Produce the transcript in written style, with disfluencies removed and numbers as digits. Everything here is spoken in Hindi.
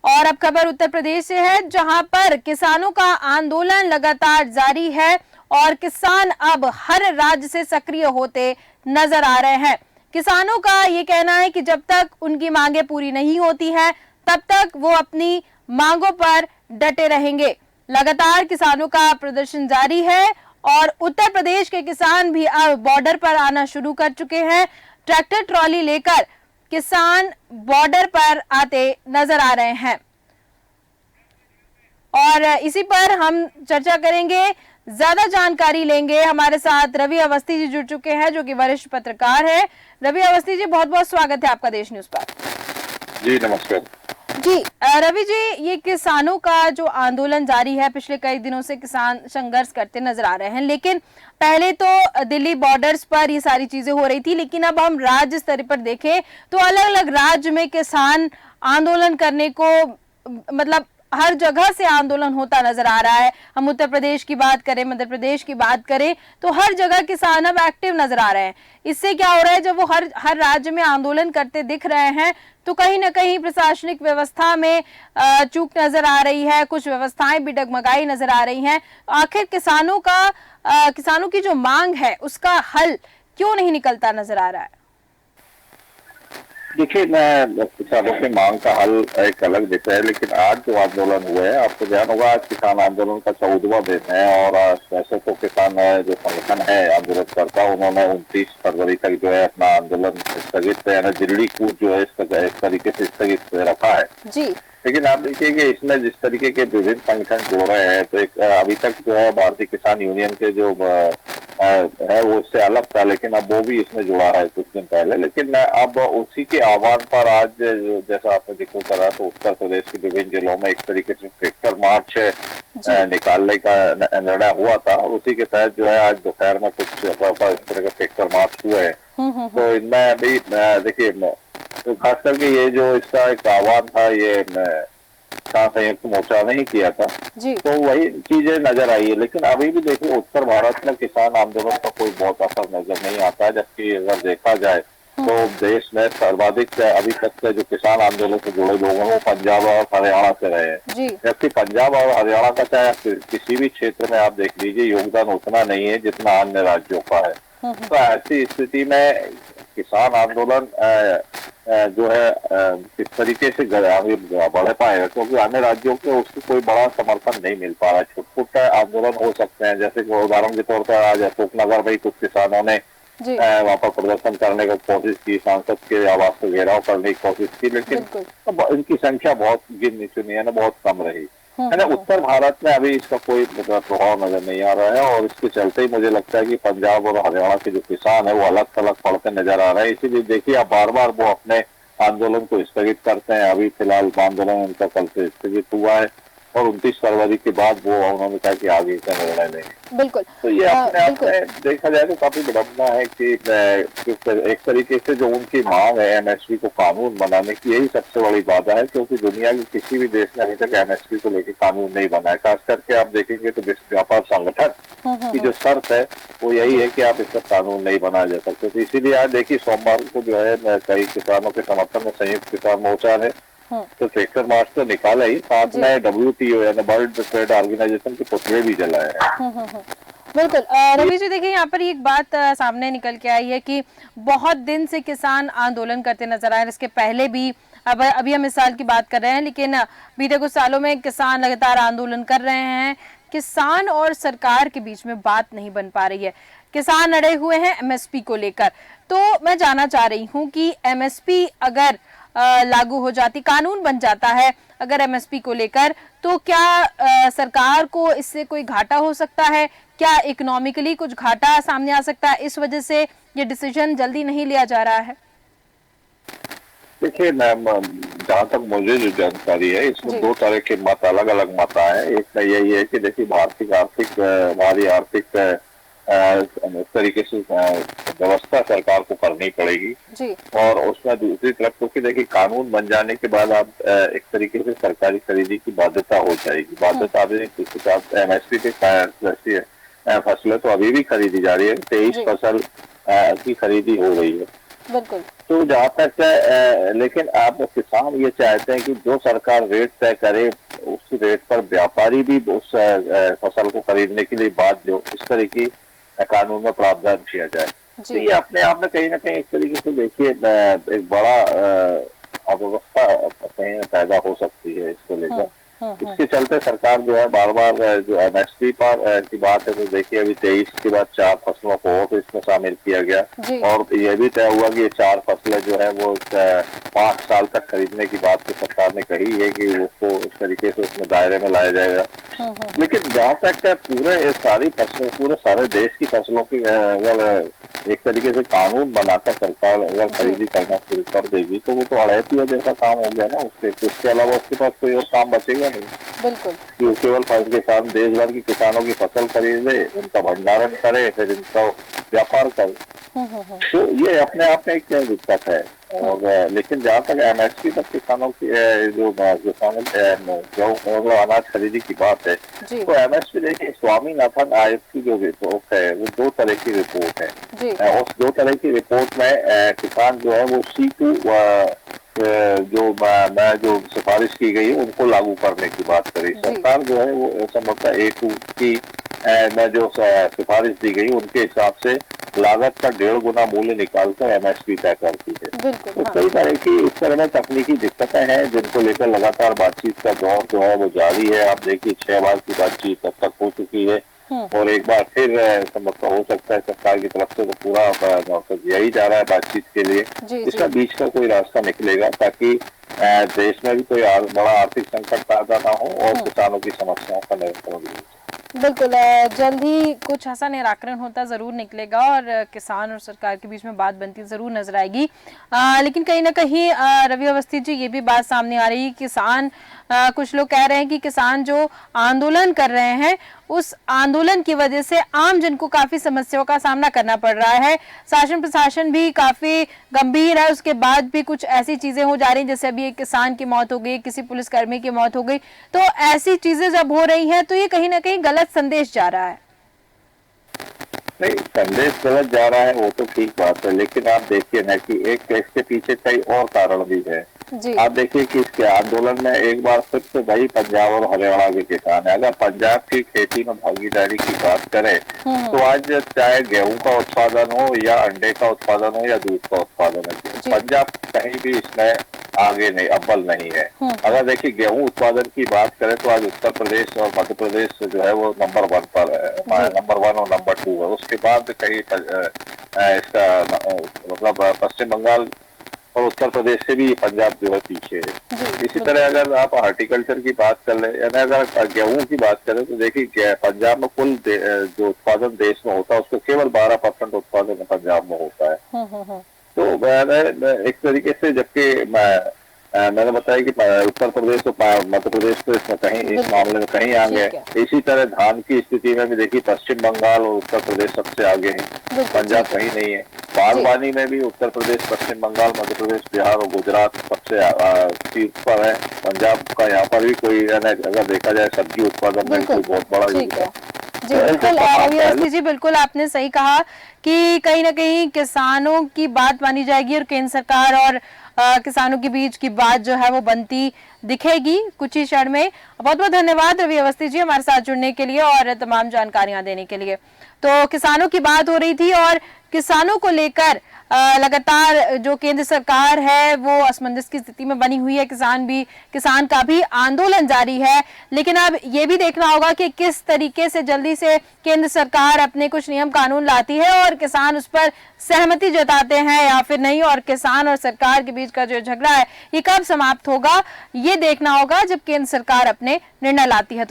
और अब खबर उत्तर प्रदेश से है, जहां पर किसानों का आंदोलन लगातार जारी है और किसान अब हर राज्य से सक्रिय होते नजर आ रहे हैं। किसानों का ये कहना है कि जब तक उनकी मांगे पूरी नहीं होती है तब तक वो अपनी मांगों पर डटे रहेंगे। लगातार किसानों का प्रदर्शन जारी है और उत्तर प्रदेश के किसान भी अब बॉर्डर पर आना शुरू कर चुके हैं। ट्रैक्टर ट्रॉली लेकर किसान बॉर्डर पर आते नजर आ रहे हैं और इसी पर हम चर्चा करेंगे, ज्यादा जानकारी लेंगे। हमारे साथ रवि अवस्थी जी जुड़ चुके हैं जो कि वरिष्ठ पत्रकार हैं। रवि अवस्थी जी, बहुत बहुत स्वागत है आपका देश न्यूज पर। जी नमस्कार जी रवि जी, ये किसानों का जो आंदोलन जारी है, पिछले कई दिनों से किसान संघर्ष करते नजर आ रहे हैं, लेकिन पहले तो दिल्ली बॉर्डर्स पर ये सारी चीजें हो रही थी, लेकिन अब हम राज्य स्तर पर देखें तो अलग अलग राज्य में किसान आंदोलन करने को मतलब हर जगह से आंदोलन होता नजर आ रहा है। हम उत्तर प्रदेश की बात करें, मध्य प्रदेश की बात करें तो हर जगह किसान अब एक्टिव नजर आ रहे हैं। इससे क्या हो रहा है, जब वो हर राज्य में आंदोलन करते दिख रहे हैं तो कहीं ना कहीं प्रशासनिक व्यवस्था में चूक नजर आ रही है, कुछ व्यवस्थाएं भी डगमगाई नजर आ रही हैं। आखिर किसानों की जो मांग है उसका हल क्यों नहीं निकलता नजर आ रहा है? देखिए, मैं किसानों की मांग का हल एक अलग विषय है, लेकिन आज जो आंदोलन हुए हैं, आपको ध्यान होगा आज किसान आंदोलन का 14वां दिन है और वैसे तो किसान जो संगठन है आंदोलन करता, उन्होंने 29 फरवरी तक जो है अपना आंदोलन स्थगित यानी दिल्ली कूच जो है इस तरीके से स्थगित रखा है जी। लेकिन आप देखिए कि इसमें जिस तरीके के विभिन्न संगठन जुड़ रहे हैं, तो एक अभी तक जो है भारतीय किसान यूनियन के जो है वो इससे अलग था, लेकिन अब वो भी इसमें जुड़ा है कुछ दिन पहले। लेकिन अब उसी के आह्वान पर आज जैसा आपने जिक्र करा, तो उत्तर प्रदेश के विभिन्न जिलों में एक तरीके से ट्रैक्टर मार्च निकालने का निर्णय हुआ था और उसी के तहत जो है आज दोपहर में कुछ इस तरह के ट्रैक्टर मार्च हुए हैं। तो इनमें अभी देखिए, तो खास करके ये जो इसका एक आह्वान था, ये संयुक्त मोर्चा नहीं किया था, तो वही चीजें नजर आई है। लेकिन अभी भी देखिए, उत्तर भारत में किसान आंदोलन का कोई बहुत असर नजर नहीं आता है, जबकि अगर देखा जाए तो देश में सर्वाधिक अभी तक से जो किसान आंदोलन से जुड़े लोग हैं वो पंजाब और हरियाणा से रहे हैं, जबकि पंजाब और हरियाणा का चाहे किसी भी क्षेत्र में आप देख लीजिए योगदान उतना नहीं है जितना अन्य राज्यों का है। तो ऐसी स्थिति में किसान आंदोलन जो है किस तरीके से आगे बढ़ पाएगा, क्योंकि अन्य राज्यों के उसको कोई बड़ा समर्थन नहीं मिल पा रहा है। छुटपुट आंदोलन हो सकते हैं, जैसे कि उदाहरण के तौर पर आज अशोकनगर में कुछ किसानों ने वहाँ पर प्रदर्शन करने की कोशिश की, सांसद के आवास को घेराव करने की कोशिश की, लेकिन इनकी संख्या बहुत गिनी चुनी है ना, बहुत कम रही है ना। उत्तर भारत में अभी इसका कोई प्रभाव नजर नहीं आ रहा है और इसके चलते ही मुझे लगता है कि पंजाब और हरियाणा के जो किसान है वो अलग थलग पड़ते नजर आ रहे हैं। इसीलिए देखिए, अब बार बार वो अपने आंदोलन को स्थगित करते हैं। अभी फिलहाल आंदोलन उनका कल से स्थगित हुआ है और 29 फरवरी के बाद वो उन्होंने कहा कि आगे का निर्णय लेंगे। बिल्कुल। तो ये अपने आप में देखा जाए तो काफी विडंबना है कि एक तरीके से जो उनकी मांग है एमएसपी को कानून बनाने की, यही सबसे बड़ी बाधा है, क्योंकि दुनिया के किसी भी देश ने अभी तक एमएसपी को लेकर कानून नहीं बनाया। खास करके आप देखेंगे तो विश्व व्यापार संगठन की जो शर्त है वो यही है कि आप इसका कानून नहीं बनाया जा सकते। तो इसीलिए आज देखिए, सोमवार को जो है कई किसानों के समर्थन में संयुक्त किसान मोर्चा ने तो ट्रैक्टर मार्च तो निकाला ही, साथ में WTO यानी वर्ल्ड ट्रेड ऑर्गेनाइजेशन के पुतले भी जलाए हैं। बिल्कुल। रवि जी, देखिए यहाँ पर एक बात सामने निकल के आई है कि बहुत दिन से किसान आंदोलन करते नजर आए। इसके पहले भी, अभी हम इस साल की बात कर रहे हैं, लेकिन बीते कुछ सालों में किसान लगातार आंदोलन कर रहे हैं। किसान और सरकार के बीच में बात नहीं बन पा रही है। किसान अड़े हुए हैं एमएसपी को लेकर। तो मैं जानना चाह रही हूँ कि एमएसपी अगर लागू हो जाती, कानून बन जाता है अगर एमएसपी को लेकर, तो क्या सरकार को इससे कोई घाटा हो सकता है? क्या इकोनॉमिकली कुछ घाटा सामने आ सकता है? इस वजह से ये डिसीजन जल्दी नहीं लिया जा रहा है। देखिए मैम, जहाँ तक मुझे जो जानकारी है, इसमें दो तरह के मत, अलग अलग मत आए हैं। एक में यही है कि देखिए, हमारी आर्थिक तरीके से व्यवस्था सरकार को करनी पड़ेगी जी। और उसमें दूसरी तरफ क्योंकि देखिए, कानून बन जाने के बाद आप एक तरीके से सरकारी खरीदी की बाध्यता हो जाएगी। बाध्यता अभी एमएसपी के फसलें तो अभी भी खरीदी जा रही है, 23 फसल की खरीदी हो रही है। बिल्कुल। तो जहाँ तक लेकिन आप किसान ये चाहते हैं कि जो सरकार रेट तय करे उस रेट पर व्यापारी भी उस फसल को खरीदने के लिए बाध्य हो, इस तरह की कानून में प्रावधान किया जाए। तो ये अपने आप में कहीं ना कहीं एक तरीके से देखिए एक बड़ा अव्यवस्था कहीं पैदा हो सकती है इसको लेकर। इसके चलते सरकार जो है बार बार जो एमएसपी पर की बात है, तो देखिए अभी 23 के बाद 4 फसलों को और इसमें शामिल किया गया और यह भी तय हुआ कि ये 4 फसलें जो है वो 5 साल तक खरीदने की बात तो सरकार ने कही है कि उसको इस तरीके से उसमें दायरे में लाया जाएगा। लेकिन जहाँ तक पूरे सारी फसलों, पूरे सारे देश की फसलों की अगर एक तरीके से कानून बनाकर सरकार अगर खरीदी करना शुरू कर देगी तो वो तो अड़ैतिया जैसा काम हो गया ना, उसके अलावा उसके पास कोई और काम बचेगा नहीं। बिल्कुल, कि केवल किसान देश भर की किसानों की फसल खरीदे, उनका भंडारण करे, फिर इनका व्यापार करे। तो ये अपने आप में एक दिक्कत है। और लेकिन जहाँ तक एमएसपी तक किसानों की जो अनाज खरीदी की बात है, तो एमएसपी देखिए स्वामीनाथन आयोग की जो रिपोर्ट है वो 2 तरह की रिपोर्ट है। उस 2 तरह की रिपोर्ट में किसान जो है वो C2 जो सिफारिश की गई है उनको लागू करने की बात करी। सरकार जो है वो संभवतः A2 की में जो सिफारिश दी गई उनके हिसाब से लागत का 1.5 गुना मूल्य निकालकर एमएसपी तय करती है। तो कई तरह की इस तरह में तकनीकी दिक्कतें हैं जिनको लेकर लगातार बातचीत का दौर जो है वो जारी है। आप देखिए 6 बार की बातचीत अब तक हो चुकी है और एक बार फिर समझता हो सकता है सरकार की तरफ से तो पूरा मकसद यही जा रहा है बातचीत के लिए इसका बीच का कोई रास्ता निकलेगा ताकि देश में भी कोई बड़ा आर्थिक संकट पैदा ना हो और किसानों की समस्याओं का निराकरण भी। बिल्कुल, जल्द ही कुछ ऐसा निराकरण होता जरूर निकलेगा और किसान और सरकार के बीच में बात बनती जरूर नजर आएगी। लेकिन कहीं ना कहीं रवि अवस्थी जी ये भी बात सामने आ रही है, किसान कुछ लोग कह रहे हैं कि किसान जो आंदोलन कर रहे हैं उस आंदोलन की वजह से आम जन को काफी समस्याओं का सामना करना पड़ रहा है। शासन प्रशासन भी काफी गंभीर है, उसके बाद भी कुछ ऐसी चीजें हो जा रही हैं जैसे अभी एक किसान की मौत हो गई, किसी पुलिसकर्मी की मौत हो गई। तो ऐसी चीजें जब हो रही हैं तो ये कहीं ना कहीं गलत संदेश जा रहा है। नहीं, संदेश गलत जा रहा है वो तो ठीक बात है, लेकिन आप देखिए ना कि एक इसके पीछे कई और कारण भी है। आप देखिए कि इसके आंदोलन में एक बार फिर से भाई पंजाब और हरियाणा के किसान है। अगर पंजाब की खेती में भागीदारी की बात करें तो आज चाहे गेहूं का उत्पादन हो या अंडे का उत्पादन हो या दूध का उत्पादन हो, पंजाब कहीं भी इसमें आगे नहीं, अव्वल नहीं है। अगर देखिए गेहूं उत्पादन की बात करें तो आज उत्तर प्रदेश और मध्य प्रदेश जो है वो नंबर 1 पर है, नंबर 1 और नंबर 2 है। उसके बाद कहीं इसका मतलब पश्चिम बंगाल और उत्तर प्रदेश से भी पंजाब जो है पीछे है। इसी तरह अगर आप हॉर्टिकल्चर की बात कर ले, यानी अगर गेहूं की बात करें तो देखिए पंजाब में कुल जो उत्पादन देश में होता है उसको केवल 12% उत्पादन पंजाब में होता है। तो एक तरीके से जबकि मैंने बताया कि उत्तर प्रदेश और मध्य प्रदेश तो इसमें कहीं इस मामले में कहीं आगे है। इसी तरह धान की स्थिति में भी देखिए पश्चिम बंगाल और उत्तर प्रदेश सबसे आगे है, पंजाब कहीं नहीं है। बागवानी में भी उत्तर प्रदेश, पश्चिम बंगाल, मध्य प्रदेश, बिहार और गुजरात सबसे शीर्ष पर है। पंजाब का यहाँ पर भी कोई अगर देखा जाए सब्जी उत्पादन में कोई बहुत बड़ा जी बिल्कुल रवि अवस्थी जी, बिल्कुल आपने सही कहा कि कहीं ना कहीं किसानों की बात मानी जाएगी और केंद्र सरकार और किसानों के बीच की बात जो है वो बनती दिखेगी कुछ ही क्षण में। बहुत बहुत धन्यवाद रवि अवस्थी जी हमारे साथ जुड़ने के लिए और तमाम जानकारियां देने के लिए। तो किसानों की बात हो रही थी और किसानों को लेकर लगातार जो केंद्र सरकार है वो असमंजस की स्थिति में बनी हुई है। किसान का भी आंदोलन जारी है, लेकिन अब ये भी देखना होगा कि किस तरीके से जल्दी से केंद्र सरकार अपने कुछ नियम कानून लाती है और किसान उस पर सहमति जताते हैं या फिर नहीं, और किसान और सरकार के बीच का जो झगड़ा है ये कब समाप्त होगा ये देखना होगा जब केंद्र सरकार अपने निर्णय लाती है।